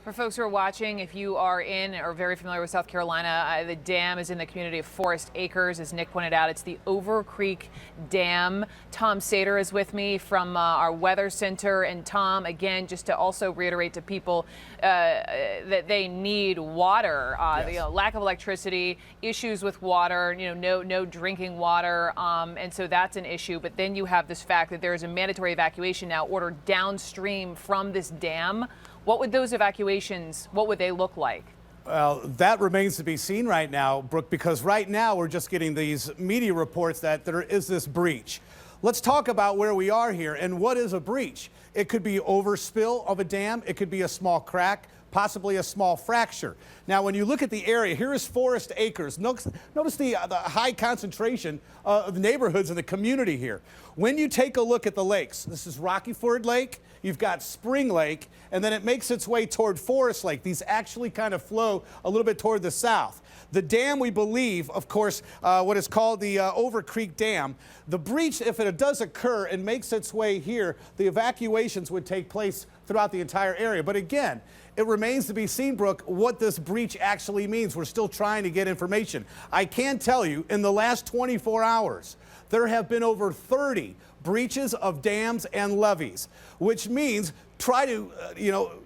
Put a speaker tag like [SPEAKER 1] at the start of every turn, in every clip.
[SPEAKER 1] For folks who are watching, if you are in or very familiar with South Carolina, the dam is in the community of Forest Acres. As Nick pointed out, it's the Over Creek Dam. Tom Sater is with me from our weather center. And Tom, again, just to also reiterate to people that they need water.
[SPEAKER 2] Yes.
[SPEAKER 1] Lack of electricity, issues with water, no drinking water. And so that's an issue. But then you have this fact that there is a mandatory evacuation now ordered downstream from this dam. What would those evacuations, what would they look like?
[SPEAKER 2] Well, that remains to be seen right now, Brooke, because right now we're just getting these media reports that there is this breach. Let's talk about where we are here and what is a breach. It could be overspill of a dam. It could be a small crack, possibly a small fracture. Now, when you look at the area, here is Forest Acres. Notice the high concentration of neighborhoods in the community here. When you take a look at the lakes, this is Rocky Ford Lake, you've got Spring Lake, and then it makes its way toward Forest Lake. These actually kind of flow a little bit toward the south. The dam, we believe, of course, what is called the Over Creek Dam, the breach, if it does occur and makes its way here, the evacuations would take place throughout the entire area. But again, it remains to be seen, Brooke, what this breach actually means. We're still trying to get information. I can tell you, in the last 24 hours, there have been over 30 breaches of dams and levees, which means try to,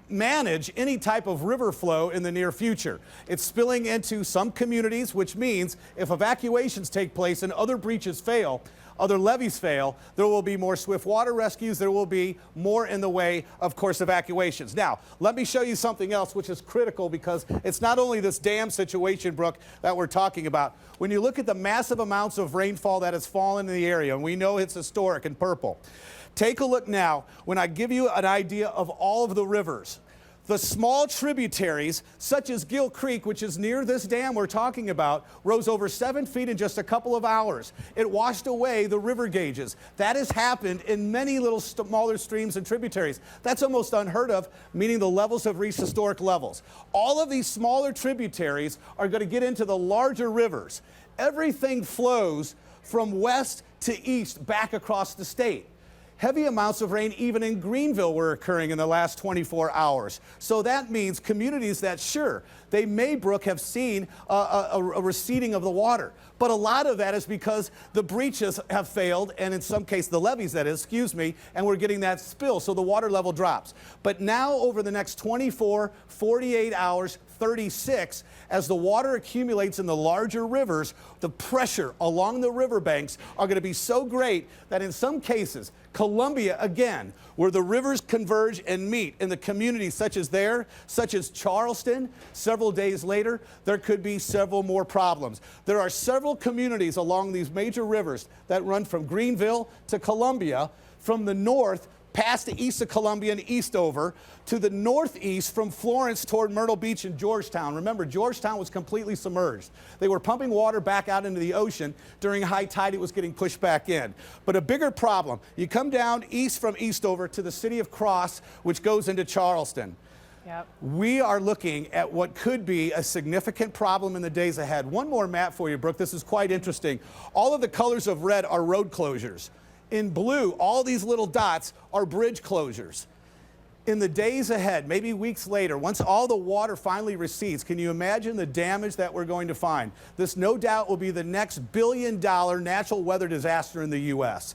[SPEAKER 2] manage any type of river flow in the near future. It's spilling into some communities, which means if evacuations take place and other breaches fail, other levees fail, there will be more swift water rescues. There will be more in the way, of course, evacuations. Now, let me show you something else which is critical because it's not only this dam situation, Brooke, that we're talking about. When you look at the massive amounts of rainfall that has fallen in the area, and we know it's historic in purple, take a look now when I give you an idea of all of the rivers. The small tributaries, such as Gill Creek, which is near this dam we're talking about, rose over 7 feet in just a couple of hours. It washed away the river gauges. That has happened in many little smaller streams and tributaries. That's almost unheard of, meaning the levels have reached historic levels. All of these smaller tributaries are going to get into the larger rivers. Everything flows from west to east back across the state. Heavy amounts of rain even in Greenville were occurring in the last 24 hours. So that means communities that, sure, they may, Brooke, have seen a receding of the water. But a lot of that is because the breaches have failed, and in some cases, the levees, that is, and we're getting that spill, so the water level drops. But now, over the next 24, 48 hours, 36, as the water accumulates in the larger rivers, the pressure along the riverbanks are going to be so great that in some cases, Columbia, again, where the rivers converge and meet in the communities such as Charleston, several days later, there could be several more problems. There are several communities along these major rivers that run from Greenville to Columbia, from the north past the east of Columbia and east over to the northeast from Florence toward Myrtle Beach and Georgetown. Remember, Georgetown was completely submerged. They were pumping water back out into the ocean. During high tide, it was getting pushed back in. But a bigger problem, you come down east from Eastover to the city of Cross, which goes into Charleston.
[SPEAKER 1] Yep.
[SPEAKER 2] We are looking at what could be a significant problem in the days ahead. One more map for you, Brooke. This is quite interesting. All of the colors of red are road closures. In blue, all these little dots are bridge closures. In the days ahead, maybe weeks later, once all the water finally recedes, can you imagine the damage that we're going to find? This no doubt will be the next billion-dollar natural weather disaster in the U.S.